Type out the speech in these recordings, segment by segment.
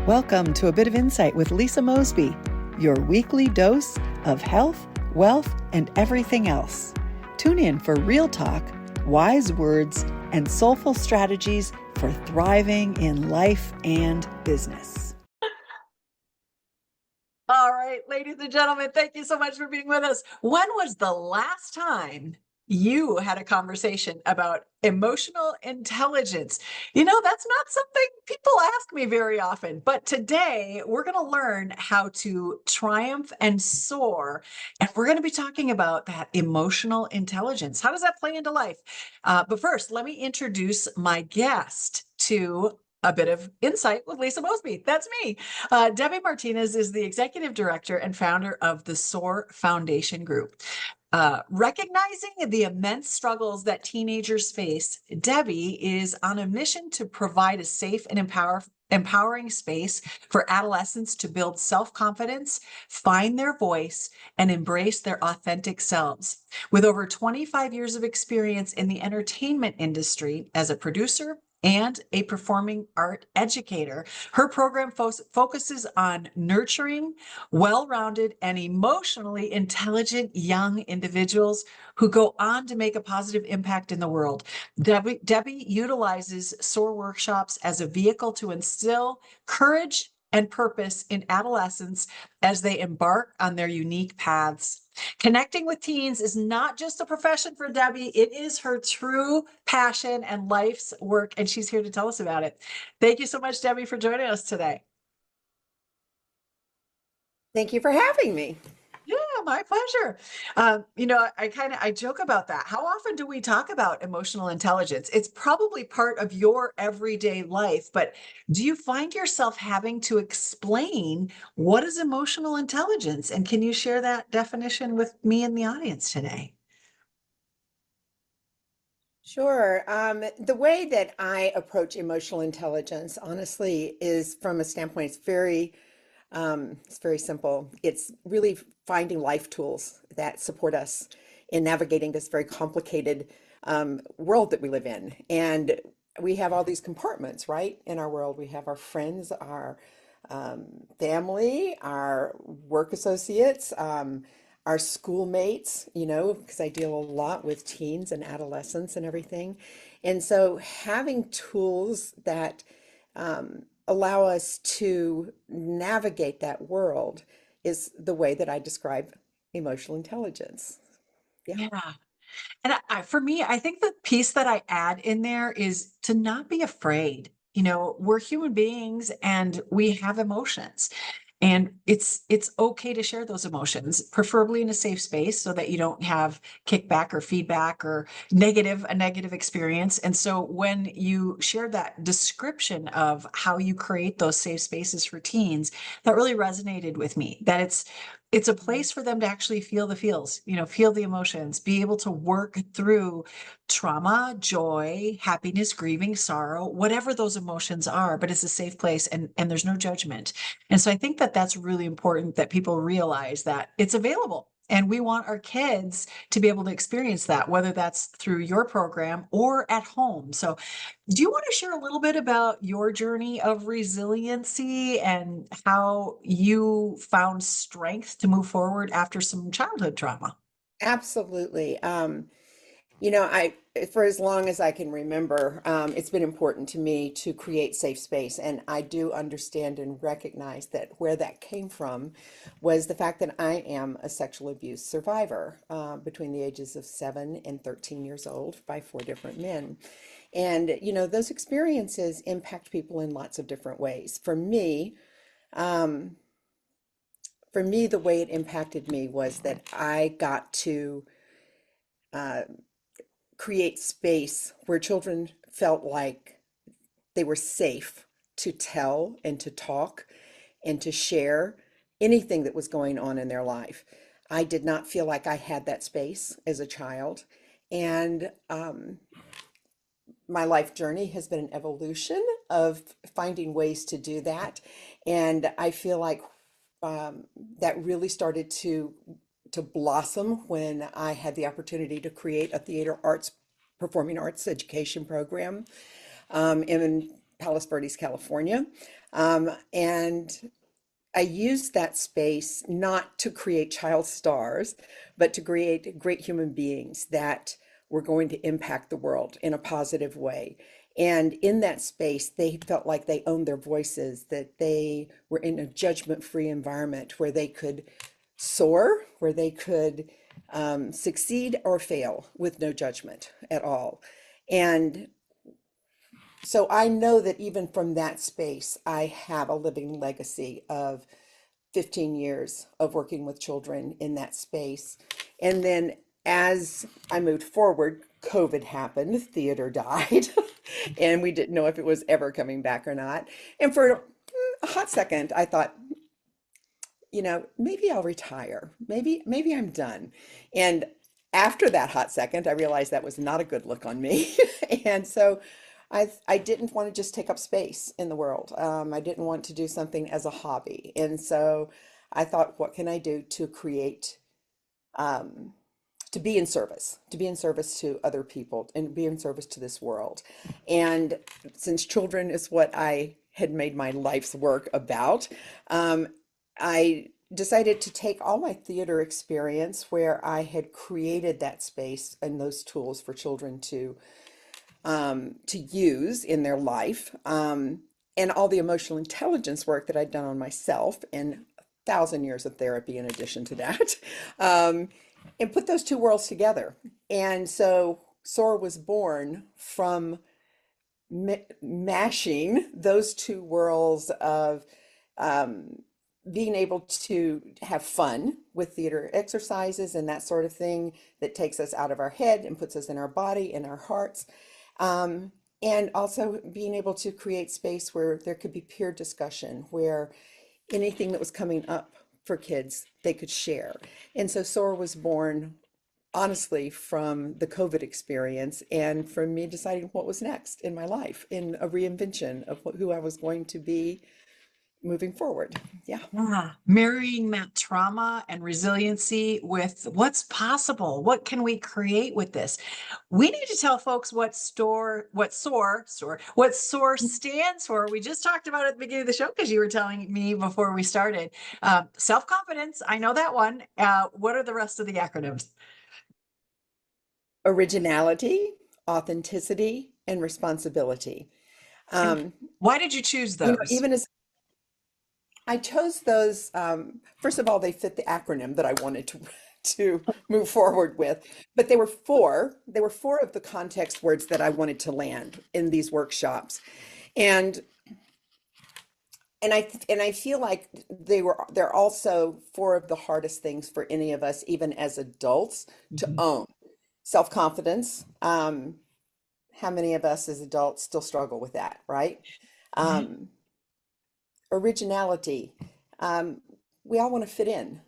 Welcome to A Bit of Insight with Lisa Mosbey, your weekly dose of health, wealth, and everything else. Tune in for real talk, wise words, and soulful strategies for thriving in life and business. All right, ladies and gentlemen, thank you so much for being with us. When was the last time you had a conversation about emotional intelligence? You know, that's not something people ask me very often, but today we're going to learn how to triumph and soar. And we're going to be talking about that emotional intelligence. How does that play into life? But first, let me introduce my guest to A Bit of Insight with Lisa Mosbey. That's me. Debbie Martinez is the executive director and founder of the SOAR Foundation Group. Recognizing the immense struggles that teenagers face, Debbie is on a mission to provide a safe and empowering space for adolescents to build self-confidence, find their voice, and embrace their authentic selves. With over 25 years of experience in the entertainment industry as a producer and a performing art educator, her program focuses on nurturing well-rounded and emotionally intelligent young individuals who go on to make a positive impact in the world. Debbie utilizes SOAR workshops as a vehicle to instill courage and purpose in adolescents as they embark on their unique paths. Connecting with teens is not just a profession for Debbie, it is her true passion and life's work, and she's here to tell us about it. Thank you so much, Debbie, for joining us today. Thank you for having me. Yeah, my pleasure. I joke about that. How often do we talk about emotional intelligence? It's probably part of your everyday life, but do you find yourself having to explain what is emotional intelligence? And can you share that definition with me and the audience today? Sure. The way that I approach emotional intelligence, honestly, is from a standpoint, it's very simple. It's really finding life tools that support us in navigating this very complicated world that we live in. And we have all these compartments, right? In our world, we have our friends, our family, our work associates, our schoolmates, because I deal a lot with teens and adolescents and everything. And so having tools that allow us to navigate that world is the way that I describe emotional intelligence. Yeah. Yeah. And for me, I think the piece that I add in there is to not be afraid. You know, we're human beings and we have emotions. And it's okay to share those emotions, preferably in a safe space so that you don't have kickback or feedback or a negative experience. And so when you shared that description of how you create those safe spaces for teens, that really resonated with me, that it's a place for them to actually feel the feels, feel the emotions, be able to work through trauma, joy, happiness, grieving, sorrow, whatever those emotions are, but it's a safe place and there's no judgment. And so I think that that's really important that people realize that it's available. And we want our kids to be able to experience that, whether that's through your program or at home. So do you want to share a little bit about your journey of resiliency and how you found strength to move forward after some childhood trauma? Absolutely. I for as long as I can remember, it's been important to me to create safe space, and I do understand and recognize that where that came from was the fact that I am a sexual abuse survivor between the ages of 7 and 13 years old by 4 different men. And, those experiences impact people in lots of different ways. Um, for me, the way it impacted me was that I got to uh, create space where children felt like they were safe to tell and to talk and to share anything that was going on in their life. I did not feel like I had that space as a child. And my life journey has been an evolution of finding ways to do that. And I feel like that really started to blossom when I had the opportunity to create a theater arts, performing arts education program in Palos Verdes, California. And I used that space not to create child stars, but to create great human beings that were going to impact the world in a positive way. And in that space, they felt like they owned their voices, that they were in a judgment-free environment where they could soar, where they could succeed or fail with no judgment at all. And so I know that even from that space, I have a living legacy of 15 years of working with children in that space. And then as I moved forward, COVID happened, theater died, and we didn't know if it was ever coming back or not. And for a hot second, I thought, maybe I'll retire. Maybe I'm done. And after that hot second, I realized that was not a good look on me. And so I didn't want to just take up space in the world. I didn't want to do something as a hobby. And so I thought, what can I do to create, to be in service to other people and be in service to this world. And since children is what I had made my life's work about, I decided to take all my theater experience where I had created that space and those tools for children to use in their life, and all the emotional intelligence work that I'd done on myself and 1,000 years of therapy in addition to that, and put those two worlds together. And so SOAR was born from mashing those two worlds of being able to have fun with theater exercises and that sort of thing that takes us out of our head and puts us in our body and our hearts. And also being able to create space where there could be peer discussion, where anything that was coming up for kids, they could share. And so SOAR was born honestly from the COVID experience and from me deciding what was next in my life, in a reinvention of who I was going to be moving forward. Yeah. Yeah, marrying that trauma and resiliency with what's possible. What can we create with this? We need to tell folks what SOAR stands for. We just talked about it at the beginning of the show because you were telling me before we started. Self-confidence, I know that one. What are the rest of the acronyms? Originality, authenticity, and responsibility. And Um, why did you choose those? Even as I chose those, first of all, they fit the acronym that I wanted to to move forward with, but they were four of the context words that I wanted to land in these workshops. And and I feel like they're also four of the hardest things for any of us, even as adults, to Mhm. own. Self-confidence. How many of us as adults still struggle with that, right? Yeah. Um, Originality. Um, we all want to fit in,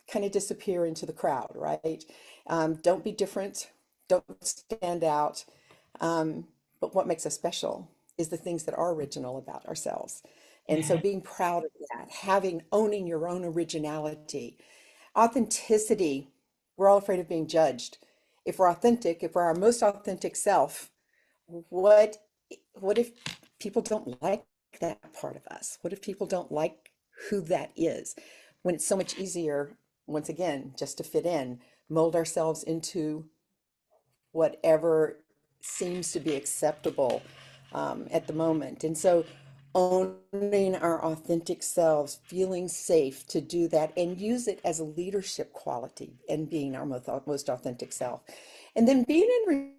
kind of disappear into the crowd, right? Don't be different, don't stand out. But what makes us special is the things that are original about ourselves. And so Yeah. being proud of that, owning your own originality, authenticity, we're all afraid of being judged. If we're authentic, if we're our most authentic self, what what if people don't like that part of us? What if people don't like who that is? When it's so much easier, once again, just to fit in, mold ourselves into whatever seems to be acceptable at the moment. And so owning our authentic selves, feeling safe to do that and use it as a leadership quality and being our most authentic self. And then being in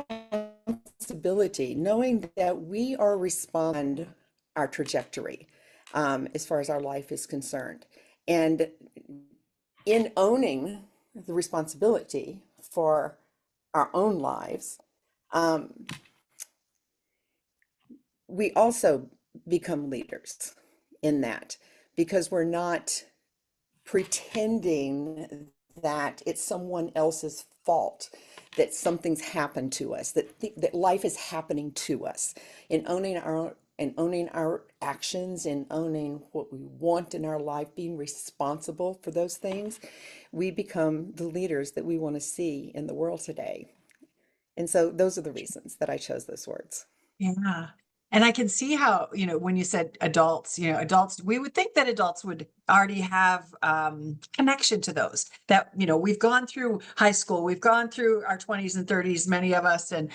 responsibility, knowing that we are respond our trajectory as far as our life is concerned. And in owning the responsibility for our own lives, um, we also become leaders in that because we're not pretending that it's someone else's fault, that something's happened to us, that life is happening to us. In owning our actions and owning what we want in our life, being responsible for those things, we become the leaders that we want to see in the world today. And so those are the reasons that I chose those words. Yeah. And I can see how, when you said adults, adults, we would think that adults would already have connection to those that, we've gone through high school, we've gone through our 20s and 30s, many of us. And,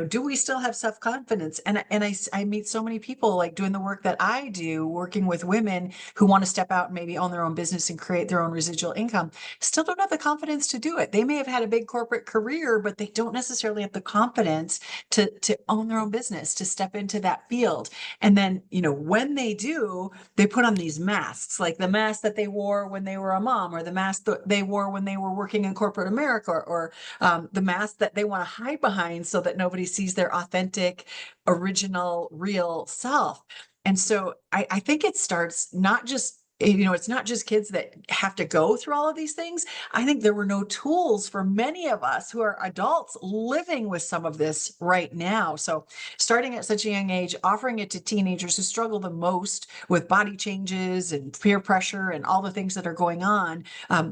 do we still have self-confidence? And I meet so many people like doing the work that I do, working with women who want to step out and maybe own their own business and create their own residual income, still don't have the confidence to do it. They may have had a big corporate career, but they don't necessarily have the confidence to own their own business, to step into that field. And then, when they do, they put on these masks, like the mask that they wore when they were a mom, or the mask that they wore when they were working in corporate America, or the mask that they want to hide behind so that nobody sees their authentic, original, real self. And so I think it starts not just, it's not just kids that have to go through all of these things. I think there were no tools for many of us who are adults living with some of this right now. So starting at such a young age, offering it to teenagers who struggle the most with body changes and peer pressure and all the things that are going on,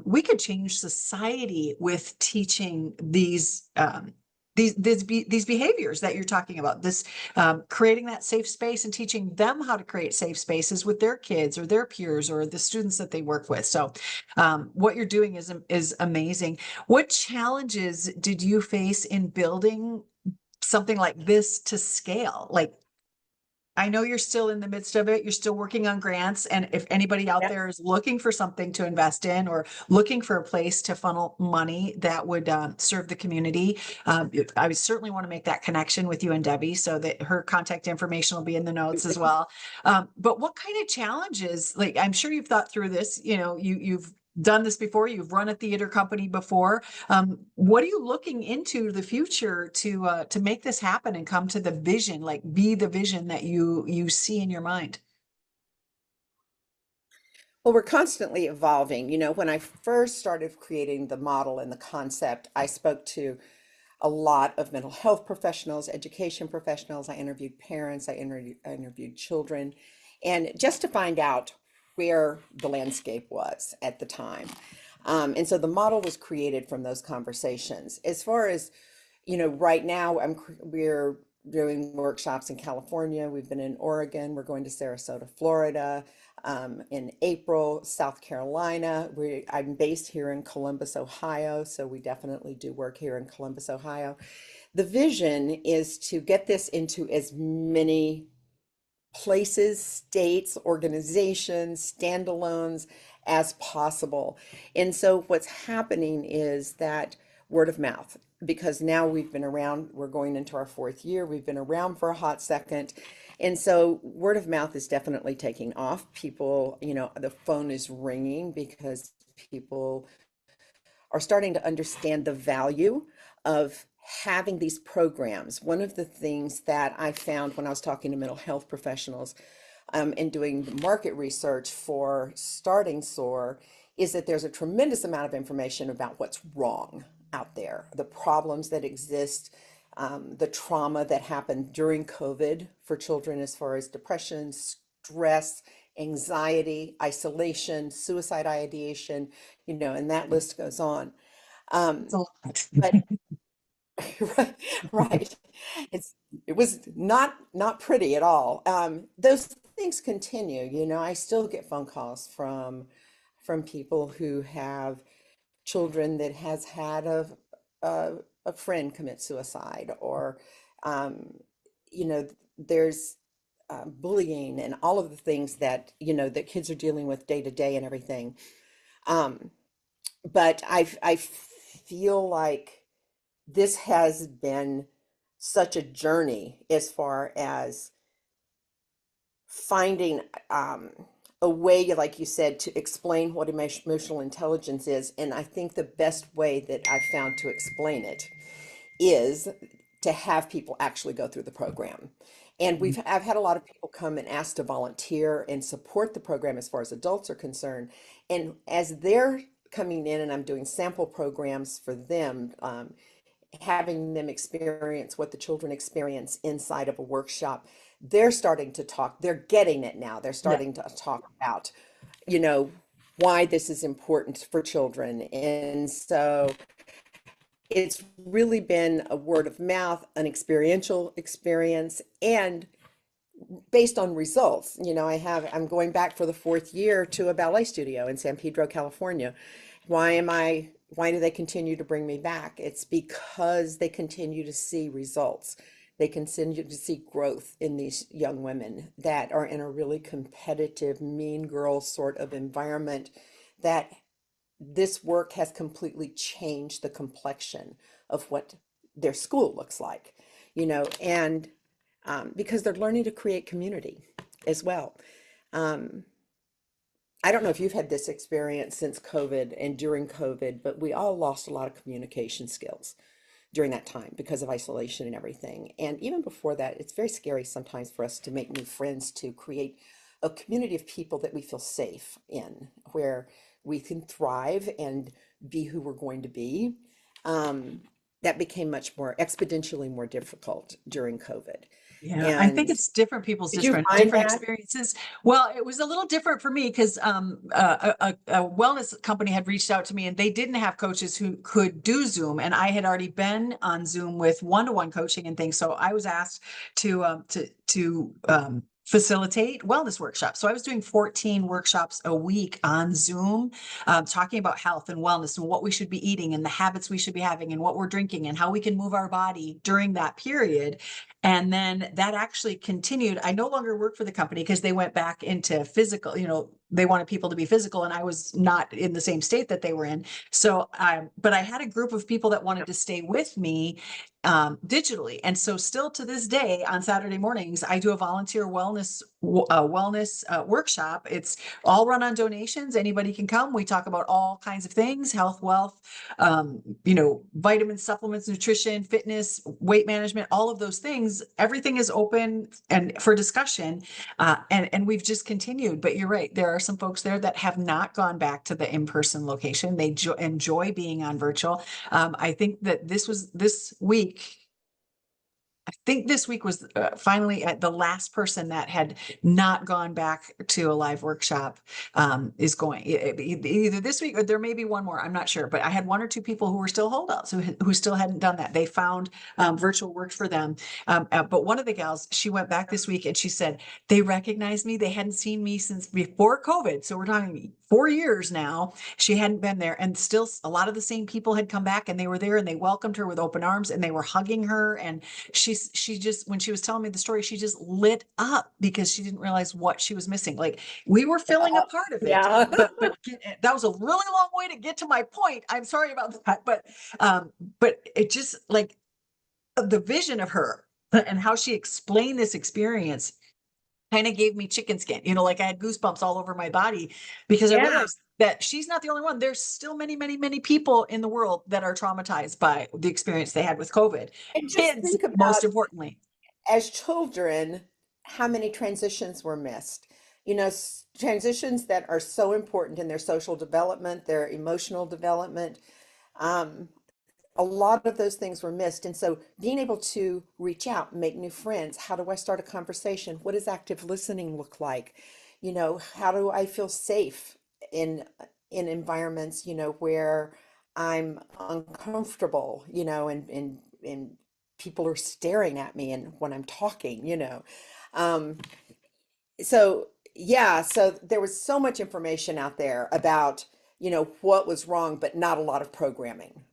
we could change society with teaching these behaviors that you're talking about, this creating that safe space and teaching them how to create safe spaces with their kids or their peers or the students that they work with. So what you're doing is amazing. What challenges did you face in building something like this to scale? Like, I know you're still in the midst of it. You're still working on grants. And if anybody out Yep. there is looking for something to invest in or looking for a place to funnel money that would serve the community, I would certainly want to make that connection with you and Debbie so that her contact information will be in the notes as well. But what kind of challenges, like I'm sure you've thought through this, you've done this before, you've run a theater company before. What are you looking into the future to make this happen and come to the vision, like be the vision that you see in your mind? Well, we're constantly evolving. When I first started creating the model and the concept, I spoke to a lot of mental health professionals, education professionals. I interviewed parents, I interviewed children, and just to find out where the landscape was at the time. And so the model was created from those conversations. As far as, right now we're doing workshops in California. We've been in Oregon. We're going to Sarasota, Florida, in April, South Carolina. I'm based here in Columbus, Ohio, so we definitely do work here in Columbus, Ohio. The vision is to get this into as many places, states, organizations, standalones as possible. And so what's happening is that word of mouth, because now we've been around, we're going into our fourth year, we've been around for a hot second. And so word of mouth is definitely taking off. People, the phone is ringing because people are starting to understand the value of having these programs. One of the things that I found when I was talking to mental health professionals and doing market research for starting SOAR is that there's a tremendous amount of information about what's wrong out there, the problems that exist, the trauma that happened during COVID for children as far as depression, stress, anxiety, isolation, suicide ideation, and that list goes on. It's a lot. But right, right. It was not pretty at all. Those things continue, I still get phone calls from people who have children that has had a, a friend commit suicide, or um, you know, there's bullying and all of the things that that kids are dealing with day to day and everything. Um, but I feel like this has been such a journey as far as finding a way, like you said, to explain what emotional intelligence is. And I think the best way that I've found to explain it is to have people actually go through the program. And I've had a lot of people come and ask to volunteer and support the program as far as adults are concerned. And as they're coming in and I'm doing sample programs for them, having them experience what the children experience inside of a workshop, they're starting to talk, they're getting it now. They're Yeah. starting to talk about, you know, why this is important for children. And so it's really been a word of mouth, an experiential experience, and based on results. I'm going back for the fourth year to a ballet studio in San Pedro, California. Why do they continue to bring me back? It's because they continue to see results. They continue to see growth in these young women that are in a really competitive, mean girl sort of environment, that this work has completely changed the complexion of what their school looks like, and because they're learning to create community as well. Um, I don't know if you've had this experience since COVID and during COVID, but we all lost a lot of communication skills during that time because of isolation and everything. And even before that, it's very scary sometimes for us to make new friends, to create a community of people that we feel safe in, where we can thrive and be who we're going to be. Um, that became much more exponentially more difficult during COVID. Yeah, I think And it's different people's did you find different that? experiences. Well, it was a little different for me because a wellness company had reached out to me and they didn't have coaches who could do Zoom, and I had already been on Zoom with one-to-one coaching and things. So I was asked to facilitate wellness workshops. So I was doing 14 workshops a week on Zoom, talking about health and wellness and what we should be eating and the habits we should be having and what we're drinking and how we can move our body during that period. And then that actually continued. I no longer work for the company because they went back into physical, they wanted people to be physical, and I was not in the same state that they were in. So, but I had a group of people that wanted to stay with me digitally. And so still to this day on Saturday mornings, I do a volunteer wellness workshop. It's all run on donations. Anybody can come. We talk about all kinds of things: health, wealth, vitamins, supplements, nutrition, fitness, weight management, all of those things. Everything is open and for discussion. And we've just continued. But you're right. There are some folks there that have not gone back to the in-person location. They enjoy being on virtual. I think that this week. I think this week was finally the last person that had not gone back to a live workshop is going either this week or there may be one more. I'm not sure, but I had one or two people who were still holdouts who still hadn't done that. They found virtual worked for them. But one of the gals, she went back this week and she said they recognized me. They hadn't seen me since before COVID. So we're talking 4 years now. She hadn't been there, and still a lot of the same people had come back and they were there and they welcomed her with open arms and they were hugging her. And she just, when she was telling me the story, she just lit up because she didn't realize what she was missing. Like, we were filling a part of it, Yeah. but that was a really long way to get to my point. I'm sorry about that, but it just, like, the vision of her and how she explained this experience kind of gave me chicken skin, like I had goosebumps all over my body because I Yeah. realized that she's not the only one. There's still many, many, many people in the world that are traumatized by the experience they had with COVID. And just Kids, think about, most importantly. as children, how many transitions were missed. Transitions that are so important in their social development, their emotional development. Um, a lot of those things were missed. And so being able to reach out, make new friends, how do I start a conversation? What does active listening look like? How do I feel safe in environments, where I'm uncomfortable, and people are staring at me and when I'm talking. Um, so yeah, so there was so much information out there about, what was wrong, but not a lot of programming.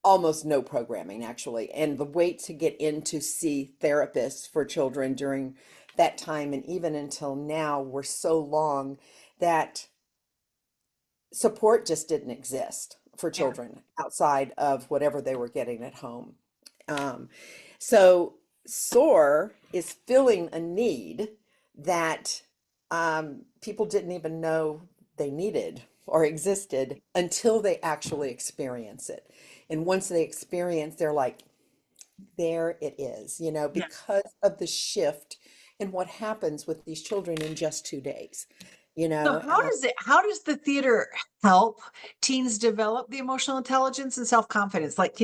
Almost no programming actually. And the wait to get in to see therapists for children during that time and even until now were so long that support just didn't exist for Yeah. children outside of whatever they were getting at home. Um, so SOAR is filling a need that people didn't even know they needed or existed until they actually experience it. And once they experience, they're like, there it is, Yeah. because of the shift in what happens with these children in just 2 days, you So know. how does the theater help teens develop the emotional intelligence and self-confidence? Like,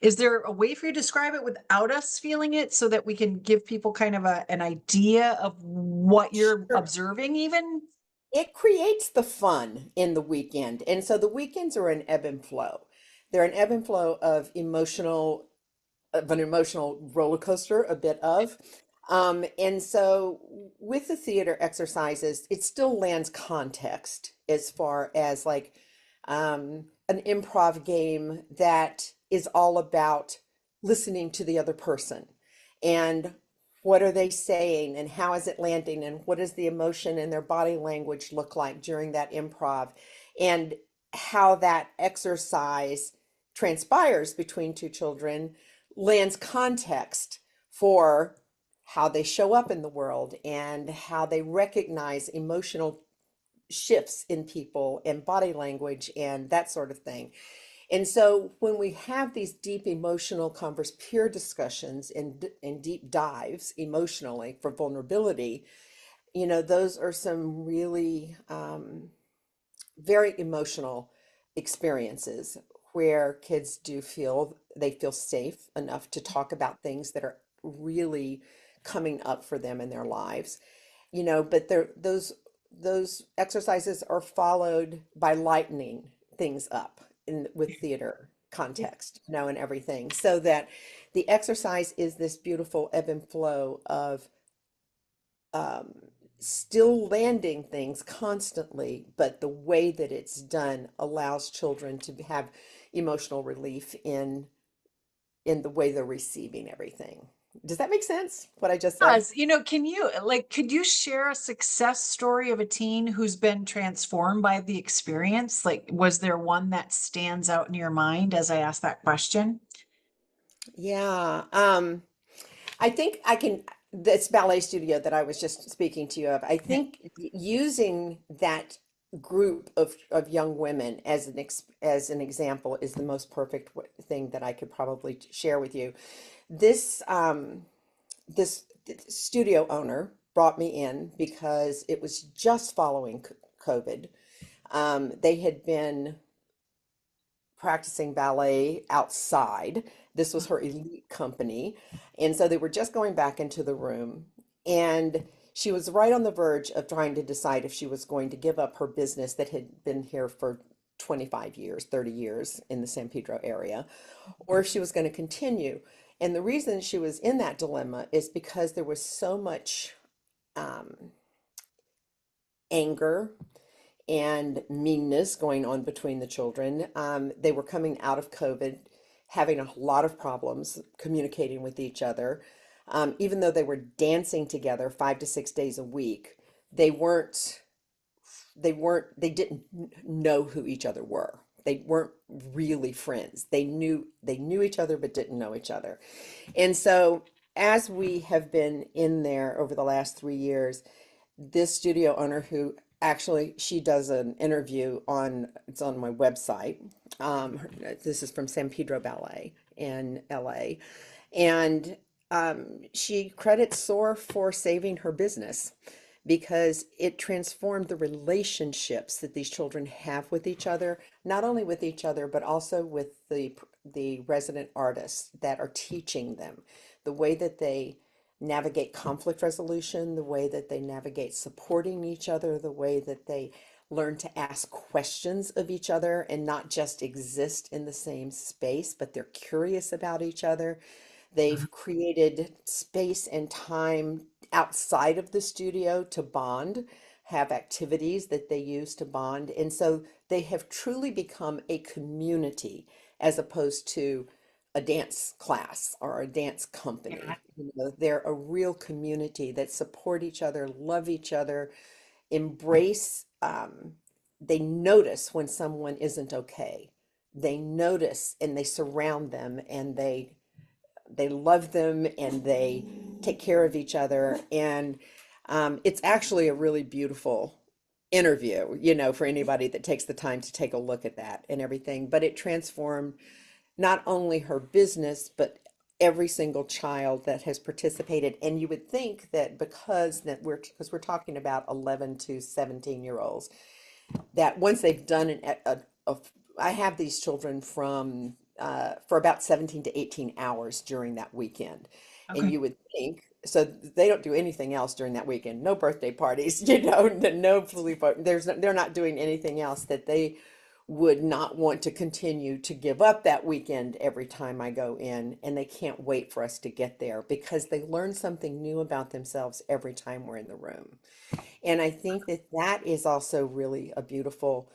is there a way for you to describe it without us feeling it so that we can give people kind of an idea of what you're Sure. observing even? It creates the fun in the weekend. And so the weekends are an ebb and flow. They're an ebb and flow of an emotional roller coaster, a bit of. And so with the theater exercises, it still lands context as far as like an improv game that is all about listening to the other person and what are they saying and how is it landing and what does the emotion and their body language look like during that improv and how that exercise transpires between two children lands context for how they show up in the world and how they recognize emotional shifts in people and body language and that sort of thing. And so when we have these deep emotional converse peer discussions and deep dives emotionally for vulnerability, those are some really very emotional experiences where kids do feel they feel safe enough to talk about things that are really coming up for them in their lives. But those exercises are followed by lightening things up in with theater context, and everything, so that the exercise is this beautiful ebb and flow of um, still landing things constantly, but the way that it's done allows children to have emotional relief in the way they're receiving everything. Does that make sense, what I just said? Does, can you could you share a success story of a teen who's been transformed by the experience? Like, was there one that stands out in your mind as I ask that question? Yeah. I think I can, this ballet studio that I was just speaking to you of, I Yeah. think using that group of young women as as an example is the most perfect thing that I could probably share with you. This this studio owner brought me in because it was just following COVID. They had been practicing ballet outside. This was her elite company. And so they were just going back into the room. And she was right on the verge of trying to decide if she was going to give up her business that had been here for 25 years, 30 years in the San Pedro area, or if she was going to continue. And the reason she was in that dilemma is because there was so much um, anger and meanness going on between the children. They were coming out of COVID, having a lot of problems communicating with each other. Even though they were dancing together 5 to 6 days a week, they weren't, they didn't know who each other were. They weren't really friends. They knew each other, but didn't know each other. And so as we have been in there over the last 3 years, this studio owner who actually she does an interview on it's on my website. This is from San Pedro Ballet in LA, and she credits SOAR for saving her business because it transformed the relationships that these children have with each other, not only with each other, but also with the resident artists that are teaching them the way that they navigate conflict resolution, the way that they navigate supporting each other, the way that they learn to ask questions of each other and not just exist in the same space, but they're curious about each other. They've created space and time outside of the studio to bond, have activities that they use to bond. And so they have truly become a community as opposed to a dance class or a dance Yeah. company. They're a real community that support each other, love each other, embrace, they notice when someone isn't okay. They notice and they surround them and they love them and they take care of each other. And it's actually a really beautiful interview, for anybody that takes the time to take a look at that and everything. But it transformed not only her business, but every single child that has participated. And you would think that because we're talking about 11 to 17-year olds, that once they've done I have these children from for about 17 to 18 hours during that weekend. And Okay. you would think, so they don't do anything else during that weekend. No birthday parties, no sleep. They're not doing anything else that they would not want to continue to give up that weekend every time I go in, and they can't wait for us to get there because they learn something new about themselves every time we're in the room. And I think that that is also really a beautiful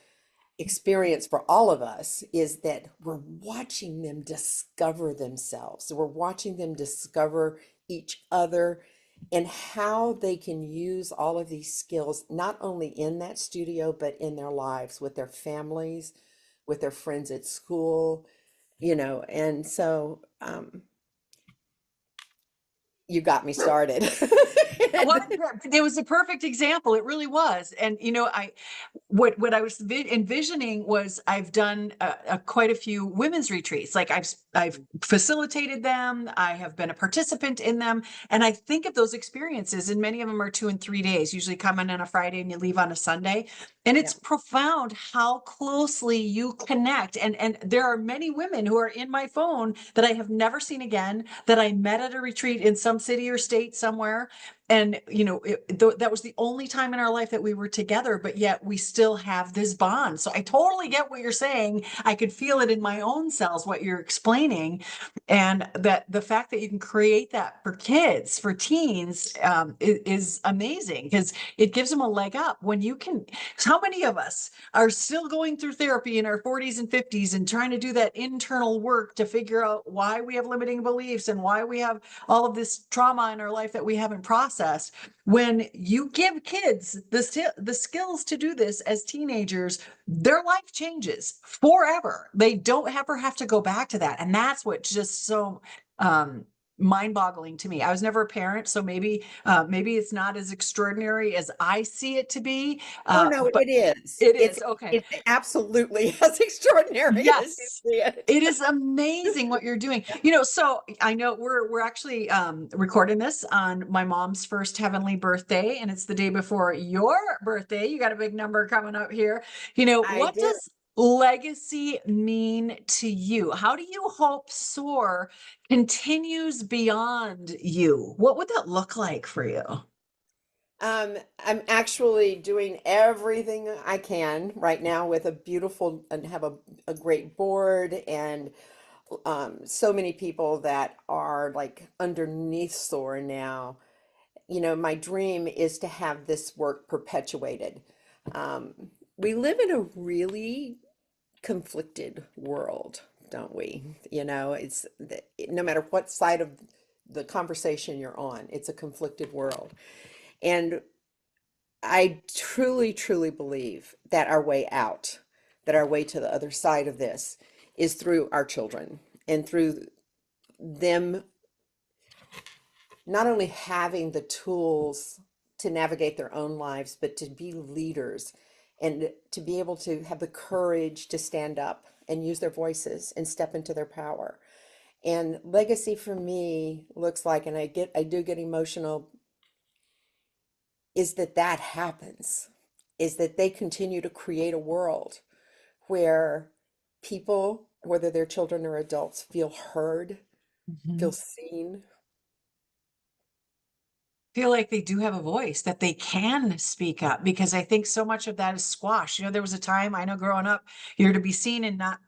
experience for all of us, is that we're watching them discover themselves. We're watching them discover each other and how they can use all of these skills, not only in that studio, but in their lives with their families, with their friends at school, and so you got me started. Well, it was a perfect example. It really was. And, what I was envisioning was I've done quite a few women's retreats. Like I've facilitated them. I have been a participant in them. And I think of those experiences, and many of them are 2 and 3 days, usually come in on a Friday and you leave on a Sunday. And Yeah. it's profound how closely you connect. And there are many women who are in my phone that I have never seen again, that I met at a retreat in some city or state somewhere. And, that was the only time in our life that we were together, but yet we still have this bond. So I totally get what you're saying. I could feel it in my own cells, what you're explaining. And that the fact that you can create that for kids, for teens, is amazing, because it gives them a leg up when you can. How many of us are still going through therapy in our 40s and 50s and trying to do that internal work to figure out why we have limiting beliefs and why we have all of this trauma in our life that we haven't processed? When you give kids the skills to do this as teenagers, their life changes forever. They don't ever have to go back to that. And that's what just so um, mind-boggling to me. I was never a parent, so maybe it's not as extraordinary as I see it to be. Oh, no, But it is. it It's is okay. it's absolutely as extraordinary as you Yes. see it. It is amazing what you're doing. So I know we're actually recording this on my mom's first heavenly birthday, and it's the day before your birthday. You got a big number coming up here. I What do. does legacy mean to you? How do you hope SOAR continues beyond you? What would that look like for you? I'm actually doing everything I can right now with a beautiful and have a great board and so many people that are like underneath SOAR now. My dream is to have this work perpetuated. Um, we live in a really conflicted world, don't we? No matter what side of the conversation you're on, it's a conflicted world. And I truly, truly believe that our way out, that our way to the other side of this is through our children and through them not only having the tools to navigate their own lives, but to be leaders and to be able to have the courage to stand up and use their voices and step into their power. And legacy for me looks like, and I do get emotional, is that happens, is that they continue to create a world where people, whether they're children or adults, feel heard, feel seen. Feel like they do have a voice, that they can speak up, because I think so much of that is squashed. There was a time, I know, growing up, you're to be seen and not,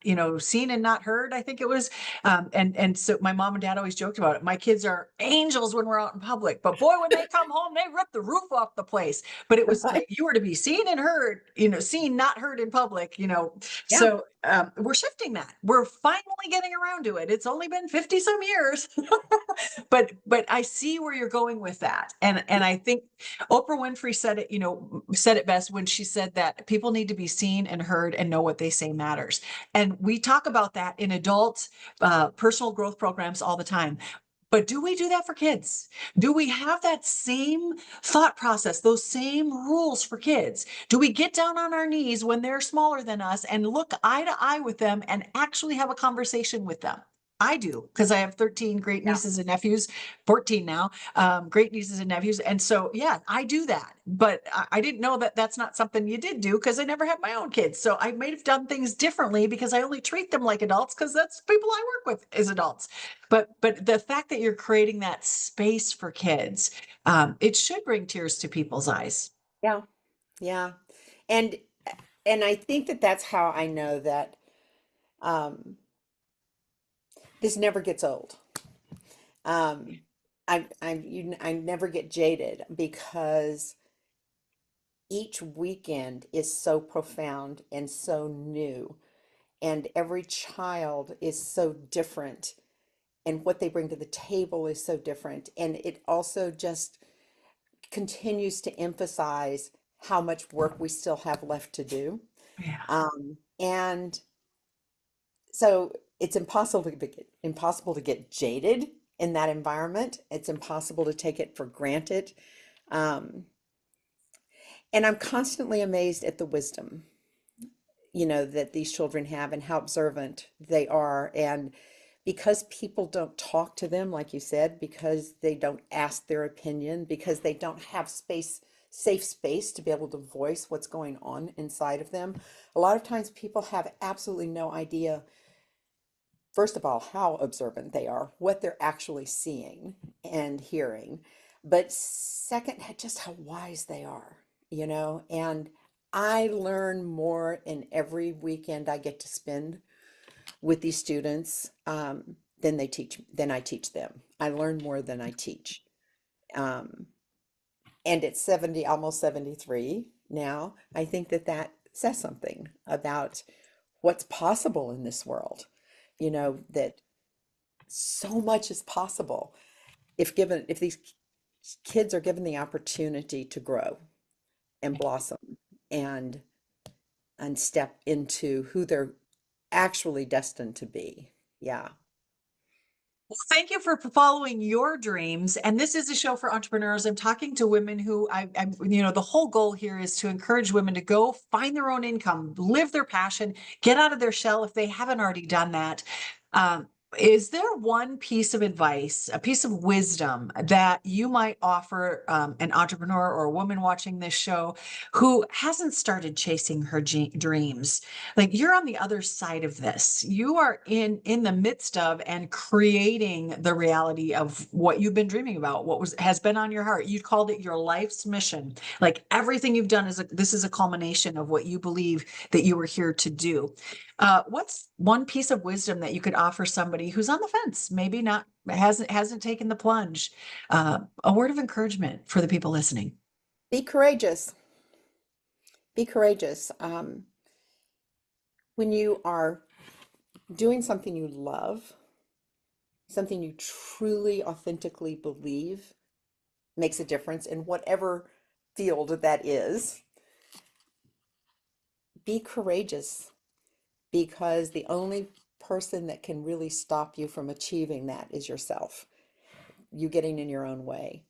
seen and not heard, I think it was. And so my mom and dad always joked about it. My kids are angels when we're out in public, but boy, when they come home, they rip the roof off the place. But it was, you were to be seen and heard, seen, not heard in public. Yeah. So we're shifting that. We're finally getting around to it. It's only been 50 some years. But I see where you're going with that. And I think Oprah Winfrey said it best when she said that people need to be seen and heard and know what they say matters. And we talk about that in adult personal growth programs all the time. But do we do that for kids? Do we have that same thought process, those same rules for kids? Do we get down on our knees when they're smaller than us and look eye to eye with them and actually have a conversation with them? I do, because I have 13 great Yeah. nieces and nephews, 14 now, great nieces and nephews. And so, yeah, I do that. But I didn't know that that's not something you did do, because I never had my own kids. So I might have done things differently because I only treat them like adults, because that's people I work with as adults. But the fact that you're creating that space for kids, it should bring tears to people's eyes. Yeah. Yeah. And and I think that that's how I know that um, this never gets old. Um, I never get jaded because each weekend is so profound and so new, and every child is so different, and what they bring to the table is so different. And it also just continues to emphasize how much work we still have left to do. Yeah. And so it's impossible to get jaded in that environment. It's impossible to take it for granted. Um, and I'm constantly amazed at the wisdom, that these children have and how observant they are. And because people don't talk to them, like you said, because they don't ask their opinion, because they don't have safe space to be able to voice what's going on inside of them, a lot of times people have absolutely no idea, first of all, how observant they are, what they're actually seeing and hearing, but second, just how wise they are, and I learn more in every weekend I get to spend with these students than I teach them. I learn more than I teach. Um, and at 70, almost 73 now, I think that that says something about what's possible in this world. That so much is possible if these kids are given the opportunity to grow and blossom and step into who they're actually destined to be. Yeah. Well, thank you for following your dreams. And this is a show for entrepreneurs. I'm talking to women who the whole goal here is to encourage women to go find their own income, live their passion, get out of their shell if they haven't already done that. Um, is there one piece of advice, a piece of wisdom that you might offer an entrepreneur or a woman watching this show who hasn't started chasing her dreams? Like, you're on the other side of this. You are in the midst of and creating the reality of what you've been dreaming about, what has been on your heart. You called it your life's mission. Like, everything you've done this is a culmination of what you believe that you were here to do. What's one piece of wisdom that you could offer somebody who's on the fence, maybe not hasn't taken the plunge? A word of encouragement for the people listening. Be courageous. Be courageous. When you are doing something you love, something you truly, authentically believe makes a difference in whatever field that is, be courageous, because the only person that can really stop you from achieving that is yourself. You getting in your own way.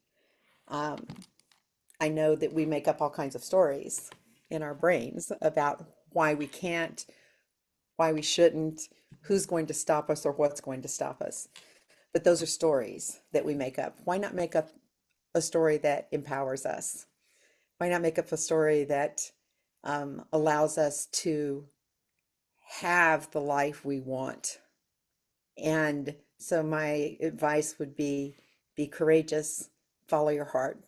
Um, I know that we make up all kinds of stories in our brains about why we can't, why we shouldn't, who's going to stop us, or what's going to stop us. But those are stories that we make up. Why not make up a story that empowers us? Why not make up a story that allows us to have the life we want? And so my advice would be courageous, follow your heart.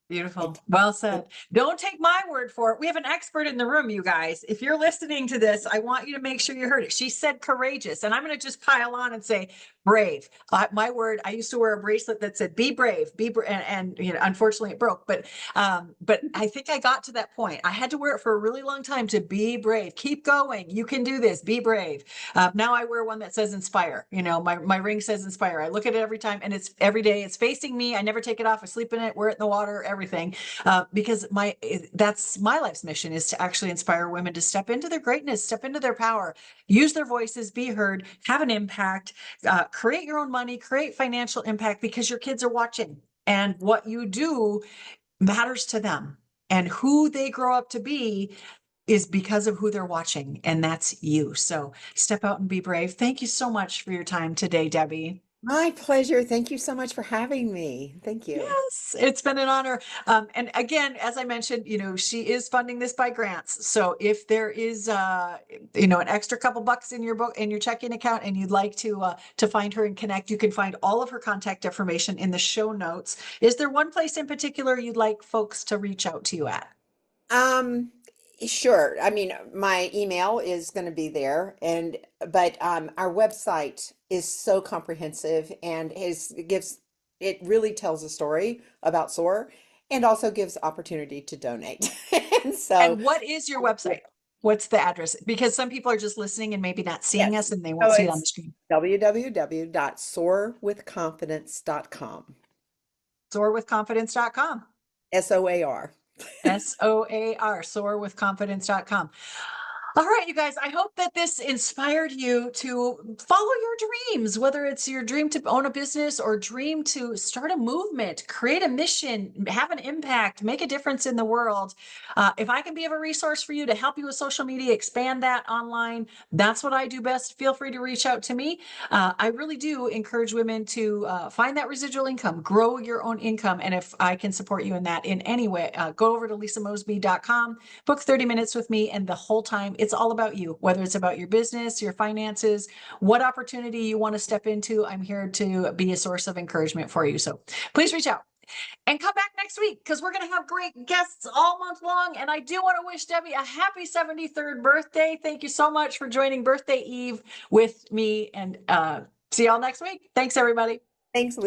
And, Beautiful. Well and said. Don't take my word for it. We have an expert in the room, you guys. If you're listening to this, I want you to make sure you heard it. She said courageous, and I'm going to just pile on and say brave. My word. I used to wear a bracelet that said "Be brave, be brave," and unfortunately, it broke. But I think I got to that point. I had to wear it for a really long time to be brave. Keep going. You can do this. Be brave. Now I wear one that says inspire. My ring says inspire. I look at it every time, and it's every day. It's facing me. I never take it off. I sleep in it, wear it in the water, everything. Because that's my life's mission, is to actually inspire women to step into their greatness, step into their power, use their voices, be heard, have an impact, create your own money, create financial impact, because your kids are watching, and what you do matters to them, and who they grow up to be is because of who they're watching, and that's you. So step out and be brave. Thank you so much for your time today, Debbie. my pleasure. Thank you so much for having me. Thank you. Yes, it's been an honor. And again, as I mentioned, she is funding this by grants. So if there is, an extra couple bucks in your book, in your checking account, and you'd like to find her and connect, you can find all of her contact information in the show notes. Is there one place in particular you'd like folks to reach out to you at? Um, sure. I mean, my email is going to be there, and but our website is so comprehensive and it really tells a story about SOAR and also gives opportunity to donate. And so, And what is your website? What's the address? Because some people are just listening and maybe not seeing yes, us and they so won't see it on the it's screen. www.soarwithconfidence.com. SOARwithconfidence.com. SOAR. SOAR, soarwithconfidence.com. All right, you guys, I hope that this inspired you to follow your dreams, whether it's your dream to own a business or dream to start a movement, create a mission, have an impact, make a difference in the world. If I can be of a resource for you to help you with social media, expand that online, that's what I do best. Feel free to reach out to me. I really do encourage women to find that residual income, grow your own income. And if I can support you in that in any way, go over to lisamosby.com, book 30 minutes with me, and the whole time it's all about you, whether it's about your business, your finances, what opportunity you want to step into. I'm here to be a source of encouragement for you. So please reach out and come back next week because we're going to have great guests all month long. And I do want to wish Debbie a happy 73rd birthday. Thank you so much for joining Birthday Eve with me, and see y'all next week. Thanks, everybody. Thanks, Lisa.